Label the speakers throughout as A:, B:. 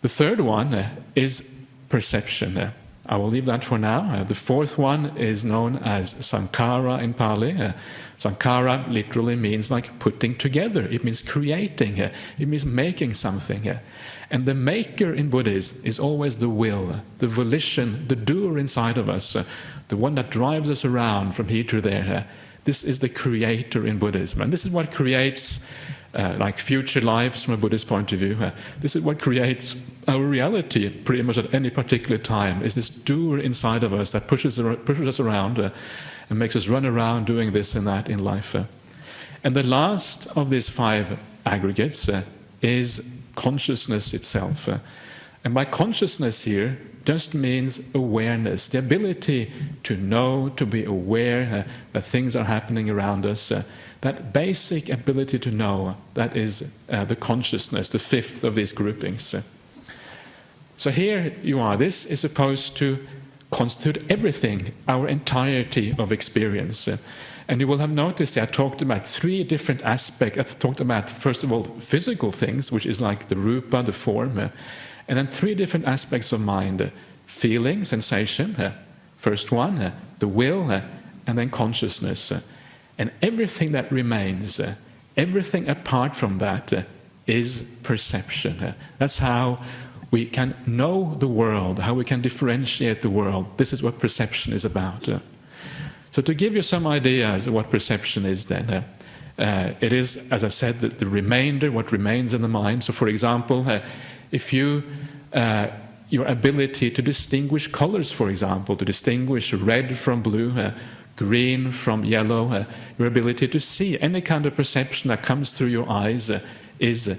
A: The third one is perception. I will leave that for now. The fourth one is known as sankhara in Pali. Sankhara literally means like putting together. It means creating. It means making something. And the maker in Buddhism is always the will, the volition, the doer inside of us, the one that drives us around from here to there. This is the creator in Buddhism. And this is what creates like future lives from a Buddhist point of view. This is what creates our reality pretty much at any particular time, is this doer inside of us that pushes us around and makes us run around doing this and that in life. And the last of these five aggregates is consciousness itself. And by consciousness here just means awareness, the ability to know, to be aware that things are happening around us. That basic ability to know, that is the consciousness, the fifth of these groupings. So here you are. This is supposed to constitute everything, our entirety of experience. And you will have noticed that I talked about three different aspects. I talked about, first of all, physical things, which is like the rupa, the form, and then three different aspects of mind: feeling, sensation, first one, the will, and then consciousness. And everything that remains, everything apart from that, is perception. That's how we can know the world, how we can differentiate the world. This is what perception is about. So to give you some ideas of what perception is then, it is, as I said, the remainder, what remains in the mind. So for example, if you, your ability to distinguish colors, for example, to distinguish red from blue, green from yellow, your ability to see any kind of perception that comes through your eyes is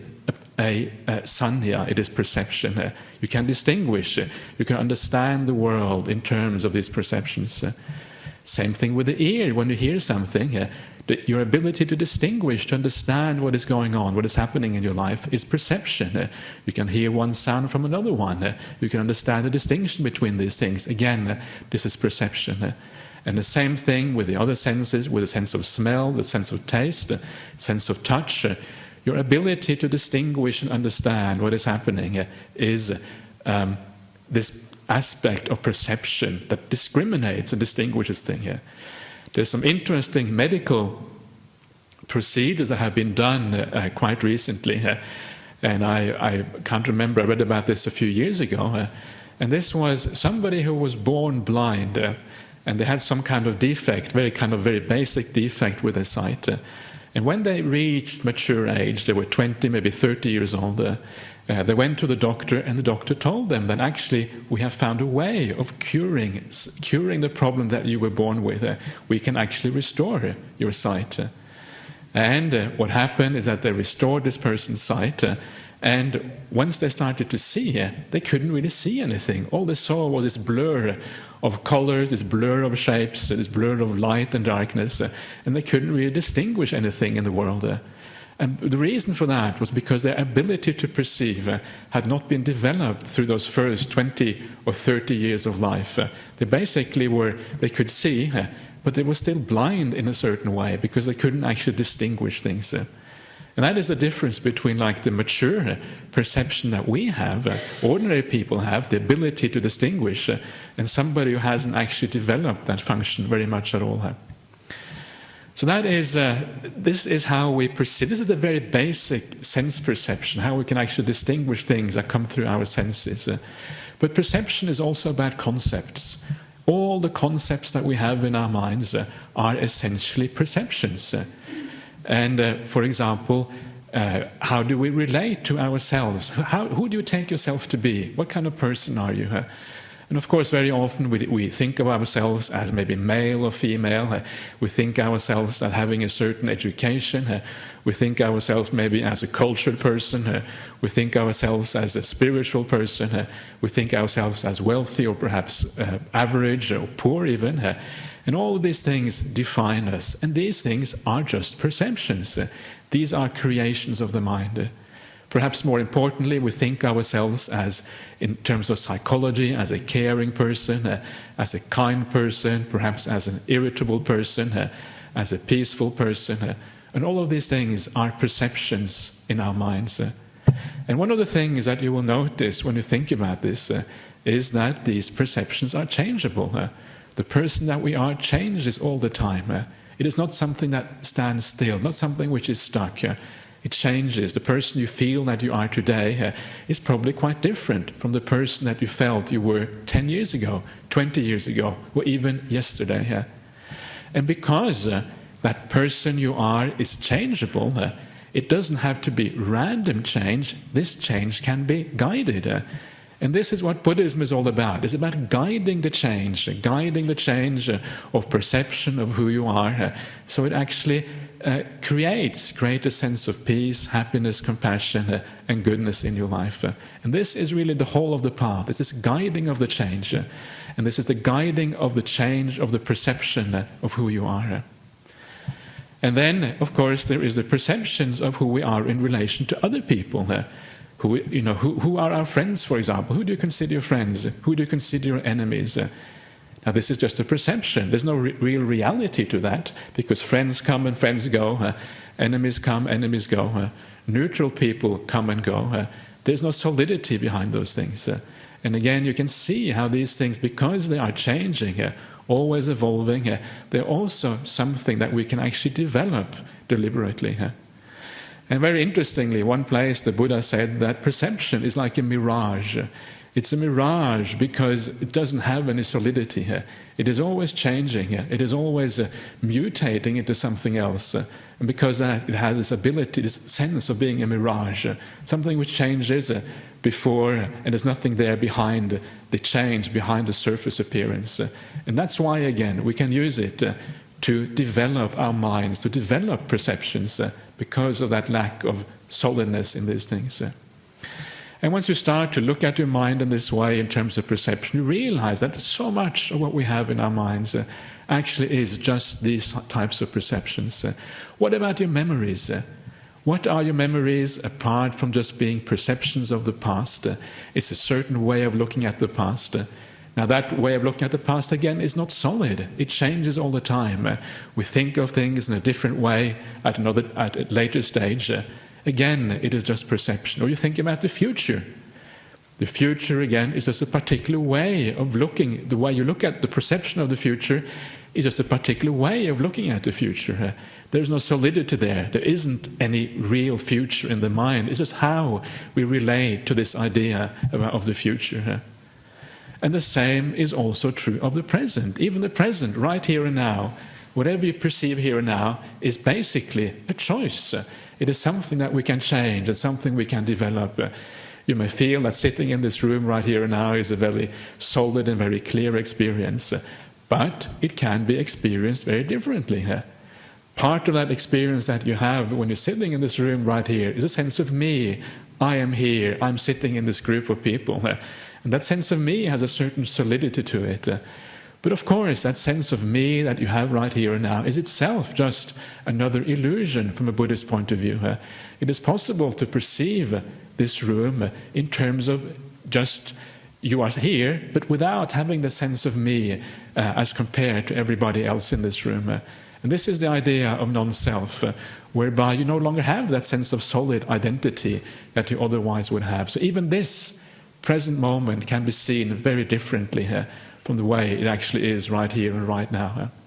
A: a sanya, it is perception. You can distinguish, you can understand the world in terms of these perceptions. Same thing with the ear. When you hear something, your ability to distinguish, to understand what is going on, what is happening in your life, is perception. You can hear one sound from another one. You can understand the distinction between these things. Again, this is perception. And the same thing with the other senses, with the sense of smell, the sense of taste, the sense of touch. Your ability to distinguish and understand what is happening is this aspect of perception that discriminates and distinguishes things here. There's some interesting medical procedures that have been done quite recently, and I can't remember, I read about this a few years ago, and this was somebody who was born blind, and they had some kind of defect, very basic defect with their sight. And when they reached mature age, they were 20, maybe 30 years old, they went to the doctor, and the doctor told them that actually we have found a way of curing the problem that you were born with. We can actually restore your sight. And what happened is that they restored this person's sight, and once they started to see, they couldn't really see anything. All they saw was this blur of colors, this blur of shapes, this blur of light and darkness, and they couldn't really distinguish anything in the world. And the reason for that was because their ability to perceive had not been developed through those first 20 or 30 years of life. They basically they could see, but they were still blind in a certain way because they couldn't actually distinguish things. And that is the difference between like the mature perception that we have, ordinary people have, the ability to distinguish, and somebody who hasn't actually developed that function very much at all. So that is, this is how we perceive. This is the very basic sense perception, how we can actually distinguish things that come through our senses. But perception is also about concepts. All the concepts that we have in our minds are essentially perceptions. And for example, how do we relate to ourselves? Who do you take yourself to be? What kind of person are you? And of course, very often we think of ourselves as maybe male or female. We think ourselves as having a certain education. We think ourselves maybe as a cultured person. We think ourselves as a spiritual person. We think ourselves as wealthy or perhaps average or poor even. And all of these things define us. And these things are just perceptions. These are creations of the mind. Perhaps more importantly, we think ourselves as, in terms of psychology, as a caring person, as a kind person, perhaps as an irritable person, as a peaceful person. And all of these things are perceptions in our minds. And one of the things that you will notice when you think about this is that these perceptions are changeable. The person that we are changes all the time. It is not something that stands still, not something which is stuck. It changes. The person you feel that you are today is probably quite different from the person that you felt you were 10 years ago, 20 years ago, or even yesterday. And because that person you are is changeable, it doesn't have to be random change. This change can be guided. And this is what Buddhism is all about. It's about guiding the change of perception of who you are. So it actually creates greater sense of peace, happiness, compassion, and goodness in your life. And this is really the whole of the path. It's this guiding of the change. And this is the guiding of the change of the perception of who you are. And then, of course, there is the perceptions of who we are in relation to other people. Who are our friends, for example? Who do you consider your friends? Who do you consider your enemies? Now, this is just a perception. There's no real reality to that, because friends come and friends go, enemies come, enemies go, neutral people come and go. There's no solidity behind those things. And again, you can see how these things, because they are changing, always evolving, they're also something that we can actually develop deliberately. And very interestingly, one place the Buddha said that perception is like a mirage. It's a mirage because it doesn't have any solidity here. It is always changing here. It is always mutating into something else. And because that, it has this ability, this sense of being a mirage, something which changes before, and there's nothing there behind the change, behind the surface appearance. And that's why, again, we can use it to develop our minds, to develop perceptions, because of that lack of solidness in these things. And once you start to look at your mind in this way in terms of perception, you realize that so much of what we have in our minds actually is just these types of perceptions. What about your memories? What are your memories apart from just being perceptions of the past? It's a certain way of looking at the past. Now, that way of looking at the past, again, is not solid. It changes all the time. We think of things in a different way at a later stage. Again, it is just perception. Or you think about the future. The future, again, is just a particular way of looking. The way you look at the perception of the future is just a particular way of looking at the future. There's no solidity there. There isn't any real future in the mind. It's just how we relate to this idea of the future. And the same is also true of the present. Even the present, right here and now, whatever you perceive here and now is basically a choice. It is something that we can change, it's something we can develop. You may feel that sitting in this room right here and now is a very solid and very clear experience, but it can be experienced very differently. Part of that experience that you have when you're sitting in this room right here is a sense of me. I am here, I'm sitting in this group of people. And that sense of me has a certain solidity to it. But of course, that sense of me that you have right here and now is itself just another illusion from a Buddhist point of view. It is possible to perceive this room in terms of just you are here, but without having the sense of me as compared to everybody else in this room. And this is the idea of non-self, whereby you no longer have that sense of solid identity that you otherwise would have. So even this present moment can be seen very differently from the way it actually is right here and right now.